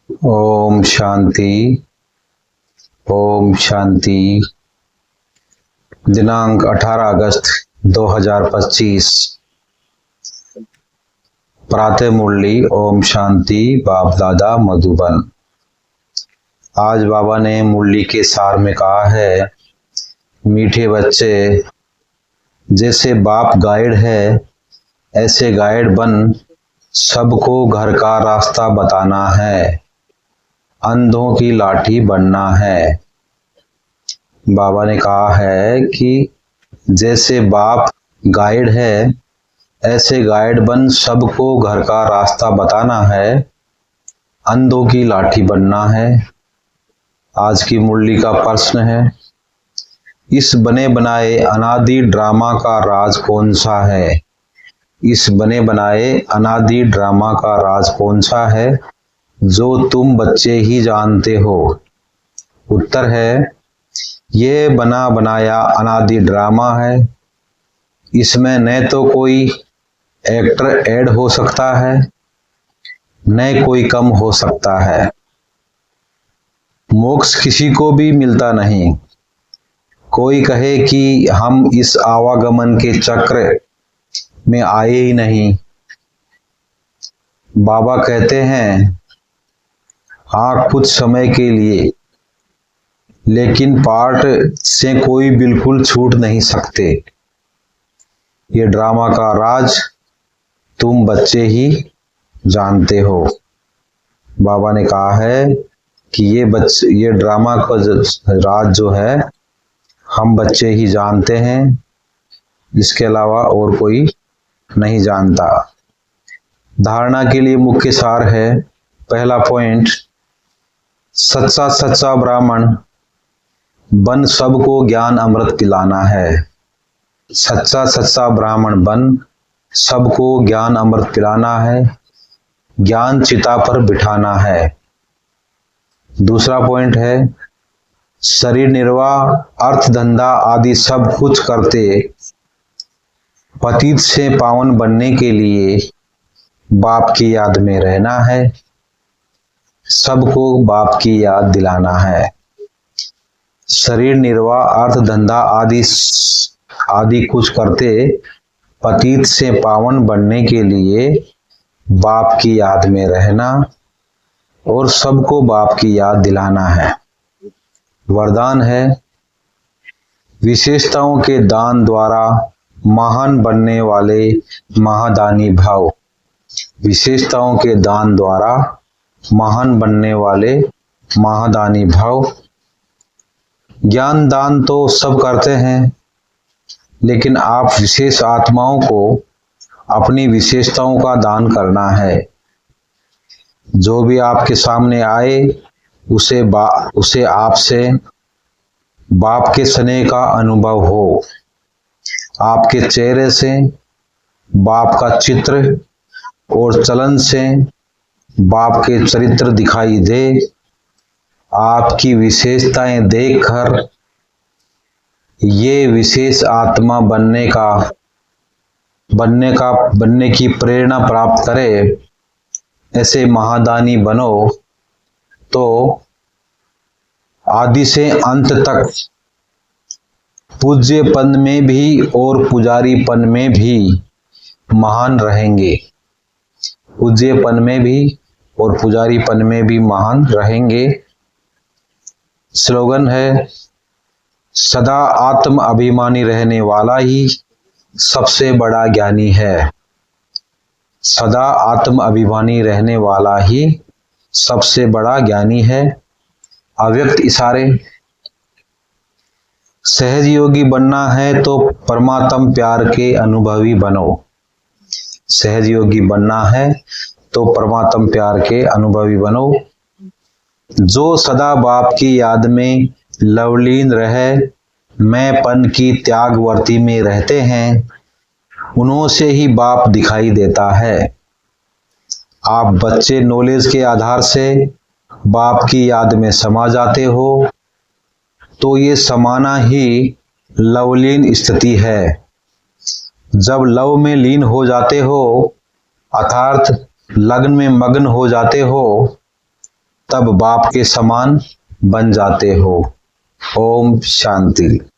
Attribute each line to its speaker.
Speaker 1: ओम शांति। ओम शांति। दिनांक 18 अगस्त 2025। प्रातः मुरली ओम शांति बाप दादा मधुबन। आज बाबा ने मुरली के सार में कहा है, मीठे बच्चे, जैसे बाप गाइड है ऐसे गाइड बन सबको घर का रास्ता बताना है, अंधों की लाठी बनना है। बाबा ने कहा है कि जैसे बाप गाइड है ऐसे गाइड बन सबको घर का रास्ता बताना है, अंधों की लाठी बनना है। आज की मुरली का प्रश्न है, इस बने बनाए अनादि ड्रामा का राज कौन सा है? इस बने बनाए अनादि ड्रामा का राज कौन सा है जो तुम बच्चे ही जानते हो? उत्तर है, ये बना बनाया अनादि ड्रामा है। इसमें न तो कोई एक्टर ऐड हो सकता है न कोई कम हो सकता है। मोक्ष किसी को भी मिलता नहीं। कोई कहे कि हम इस आवागमन के चक्र में आए ही नहीं। बाबा कहते हैं, हाँ कुछ समय के लिए, लेकिन पार्ट से कोई बिल्कुल छूट नहीं सकते। ये ड्रामा का राज तुम बच्चे ही जानते हो। बाबा ने कहा है कि ये ड्रामा का राज जो है हम बच्चे ही जानते हैं, इसके अलावा और कोई नहीं जानता। धारणा के लिए मुख्य सार है, पहला पॉइंट, सच्चा सच्चा ब्राह्मण बन सबको ज्ञान अमृत पिलाना है। सच्चा सच्चा ब्राह्मण बन सबको ज्ञान अमृत पिलाना है, ज्ञान चिता पर बिठाना है। दूसरा पॉइंट है, शरीर निर्वाह, अर्थ धंधा आदि सब कुछ करते पतित से पावन बनने के लिए बाप की याद में रहना है, सबको बाप की याद दिलाना है। शरीर निर्वाह, अर्थ धंधा आदि कुछ करते पतित से पावन बनने के लिए बाप की याद में रहना और सबको बाप की याद दिलाना है। वरदान है, विशेषताओं के दान द्वारा महान बनने वाले महादानी भाव। विशेषताओं के दान द्वारा महान बनने वाले महादानी भाव। ज्ञान दान तो सब करते हैं, लेकिन आप विशेष आत्माओं को अपनी विशेषताओं का दान करना है। जो भी आपके सामने आए उसे आपसे बाप के स्नेह का अनुभव हो। आपके चेहरे से बाप का चित्र और चलन से बाप के चरित्र दिखाई दे। आपकी विशेषताएं देखकर ये विशेष आत्मा बनने की प्रेरणा प्राप्त करे। ऐसे महादानी बनो तो आदि से अंत तक पूज्यपन में भी और पुजारीपन में भी महान रहेंगे। पूज्यपन में भी और पुजारीपन में भी महान रहेंगे। स्लोगन है, सदा आत्म अभिमानी रहने वाला ही सबसे बड़ा ज्ञानी है। सदा आत्म अभिमानी रहने वाला ही सबसे बड़ा ज्ञानी है। अव्यक्त इशारे, सहज योगी बनना है तो परमात्म प्यार के अनुभवी बनो। सहज योगी बनना है तो परमात्म प्यार के अनुभवी बनो। जो सदा बाप की याद में लवलीन रहे, मैंपन की त्यागवर्ती में रहते हैं, उन्हों से ही बाप दिखाई देता है। आप बच्चे नॉलेज के आधार से बाप की याद में समा जाते हो, तो ये समाना ही लवलीन स्थिति है। जब लव में लीन हो जाते हो अर्थात लग्न में मग्न हो जाते हो, तब बाप के समान बन जाते हो। ओम शांति।